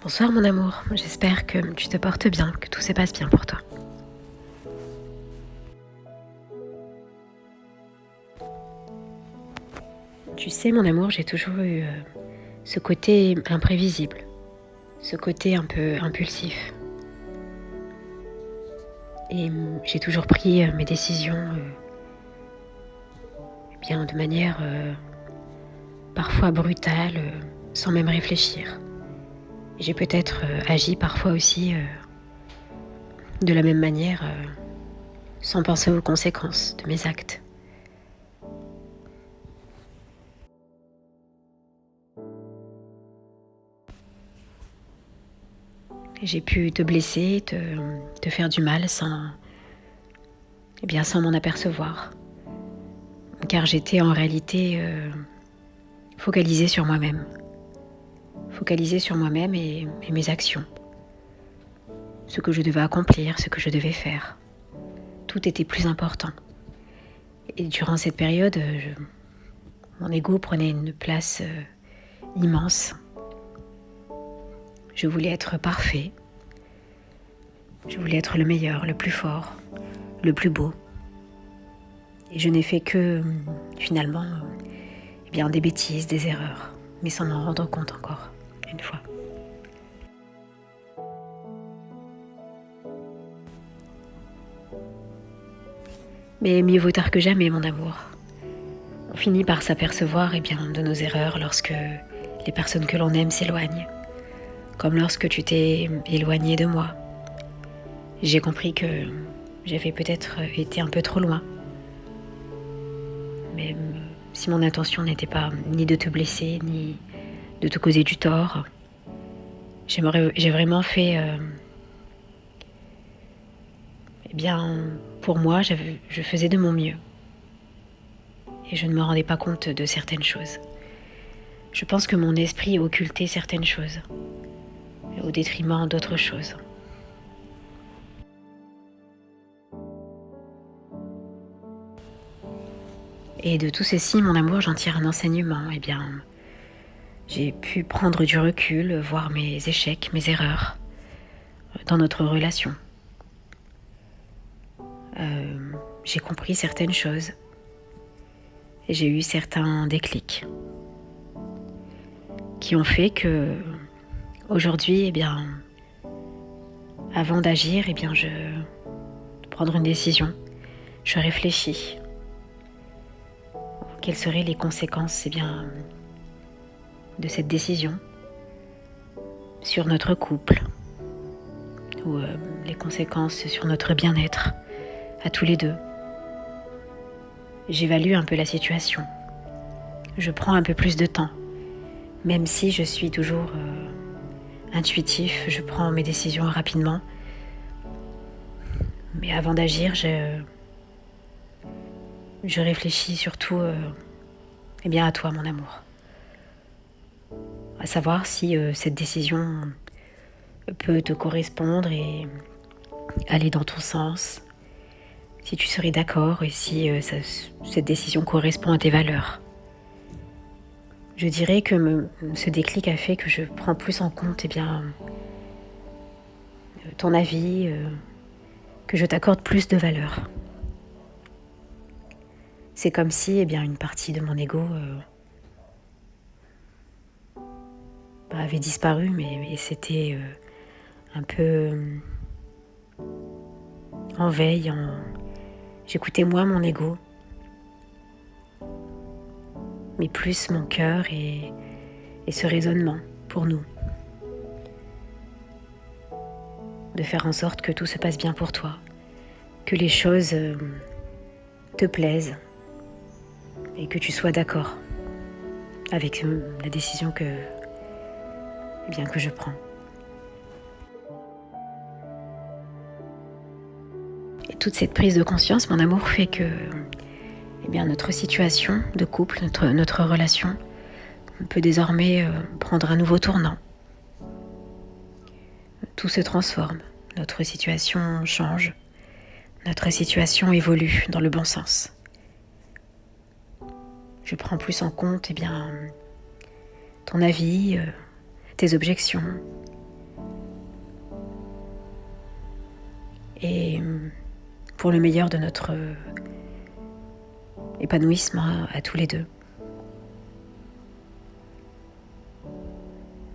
Bonsoir mon amour, j'espère que tu te portes bien, que tout se passe bien pour toi. Tu sais mon amour, j'ai toujours eu ce côté imprévisible, ce côté un peu impulsif. Et j'ai toujours pris mes décisions bien de manière parfois brutale, sans même réfléchir. J'ai peut-être agi parfois aussi de la même manière, sans penser aux conséquences de mes actes. J'ai pu te blesser, te faire du mal sans m'en apercevoir. Car j'étais en réalité focalisée sur moi-même. Focalisée sur moi-même et mes actions. Ce que je devais accomplir, ce que je devais faire. Tout était plus important. Et durant cette période, mon ego prenait une place immense. Je voulais être parfait. Je voulais être le meilleur, le plus fort, le plus beau. Et je n'ai fait que, finalement, des bêtises, des erreurs, mais sans m'en rendre compte encore, une fois. Mais mieux vaut tard que jamais, mon amour. On finit par s'apercevoir de nos erreurs lorsque les personnes que l'on aime s'éloignent. Comme lorsque tu t'es éloigné de moi. J'ai compris que j'avais peut-être été un peu trop loin. Même si mon intention n'était pas ni de te blesser, ni de te causer du tort. J'ai vraiment fait... pour moi, je faisais de mon mieux. Et je ne me rendais pas compte de certaines choses. Je pense que mon esprit occultait certaines choses, au détriment d'autres choses. Et de tout ceci, mon amour, j'en tire un enseignement. J'ai pu prendre du recul, voir mes échecs, mes erreurs dans notre relation. J'ai compris certaines choses. Et j'ai eu certains déclics qui ont fait que aujourd'hui, avant d'agir, de prendre une décision, je réfléchis. Quelles seraient les conséquences de cette décision sur notre couple ou les conséquences sur notre bien-être à tous les deux. J'évalue un peu la situation. Je prends un peu plus de temps. Même si je suis toujours intuitif, je prends mes décisions rapidement. Mais avant d'agir, je réfléchis surtout à toi, mon amour. À savoir si cette décision peut te correspondre et aller dans ton sens. Si tu serais d'accord et si cette décision correspond à tes valeurs. Je dirais que ce déclic a fait que je prends plus en compte ton avis, que je t'accorde plus de valeur. C'est comme si une partie de mon ego avait disparu, mais c'était un peu en veille. J'écoutais moins mon ego, mais plus mon cœur et ce raisonnement pour nous. De faire en sorte que tout se passe bien pour toi, que les choses te plaisent et que tu sois d'accord avec la décision que je prends. Et toute cette prise de conscience, mon amour, fait que notre situation de couple, notre relation peut désormais prendre un nouveau tournant. Tout se transforme, notre situation change, notre situation évolue dans le bon sens. Je prends plus en compte ton avis, tes objections, et pour le meilleur de notre épanouissement à tous les deux.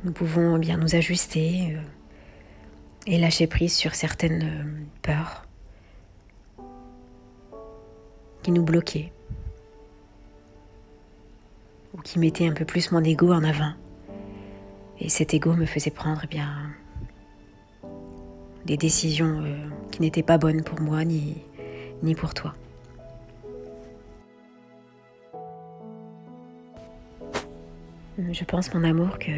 Nous pouvons bien nous ajuster et lâcher prise sur certaines peurs qui nous bloquaient ou qui mettaient un peu plus mon ego en avant. Et cet ego me faisait prendre des décisions qui n'étaient pas bonnes pour moi ni pour toi. Je pense, mon amour, que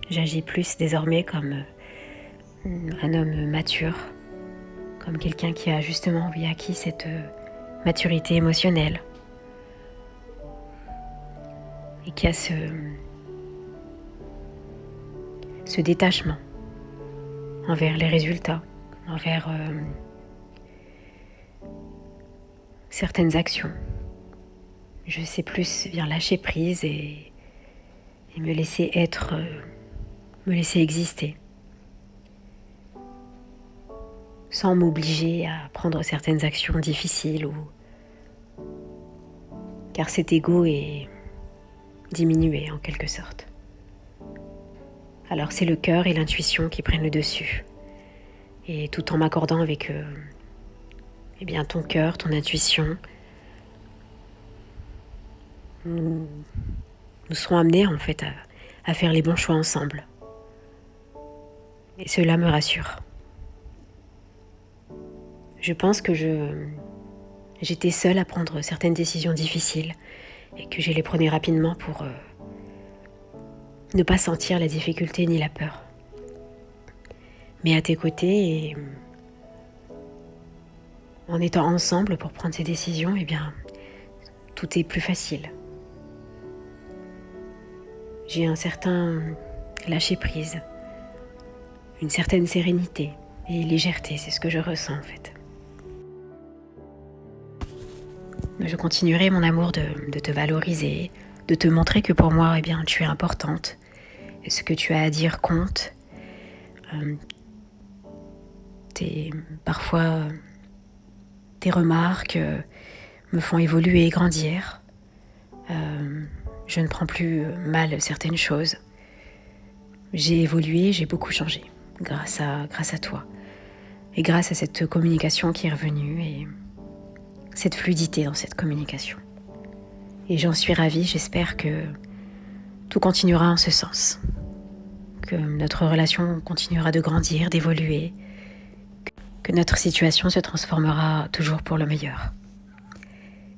j'agis plus désormais comme un homme mature, comme quelqu'un qui a justement acquis cette maturité émotionnelle et qui a ce détachement envers les résultats, envers certaines actions. Je sais plus bien lâcher prise et me laisser être, me laisser exister, sans m'obliger à prendre certaines actions difficiles car cet ego est diminué en quelque sorte. Alors c'est le cœur et l'intuition qui prennent le dessus. Et tout en m'accordant avec ton cœur, ton intuition, nous serons amenés en fait à faire les bons choix ensemble. Et cela me rassure. Je pense que j'étais seule à prendre certaines décisions difficiles et que je les prenais rapidement pour ne pas sentir la difficulté ni la peur. Mais à tes côtés et en étant ensemble pour prendre ces décisions, tout est plus facile. J'ai un certain lâcher-prise, une certaine sérénité et légèreté, c'est ce que je ressens en fait. Je continuerai, mon amour, de te valoriser, de te montrer que pour moi, tu es importante. Et ce que tu as à dire compte. Parfois, tes remarques me font évoluer et grandir. Je ne prends plus mal certaines choses. J'ai évolué, j'ai beaucoup changé grâce à toi. Et grâce à cette communication qui est revenue et cette fluidité dans cette communication. Et j'en suis ravie, j'espère que tout continuera en ce sens. Que notre relation continuera de grandir, d'évoluer. Que notre situation se transformera toujours pour le meilleur.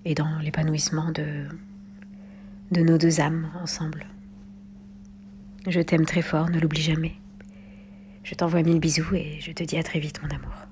Et dans l'épanouissement de nos deux âmes ensemble. Je t'aime très fort, ne l'oublie jamais. Je t'envoie 1000 bisous et je te dis à très vite, mon amour.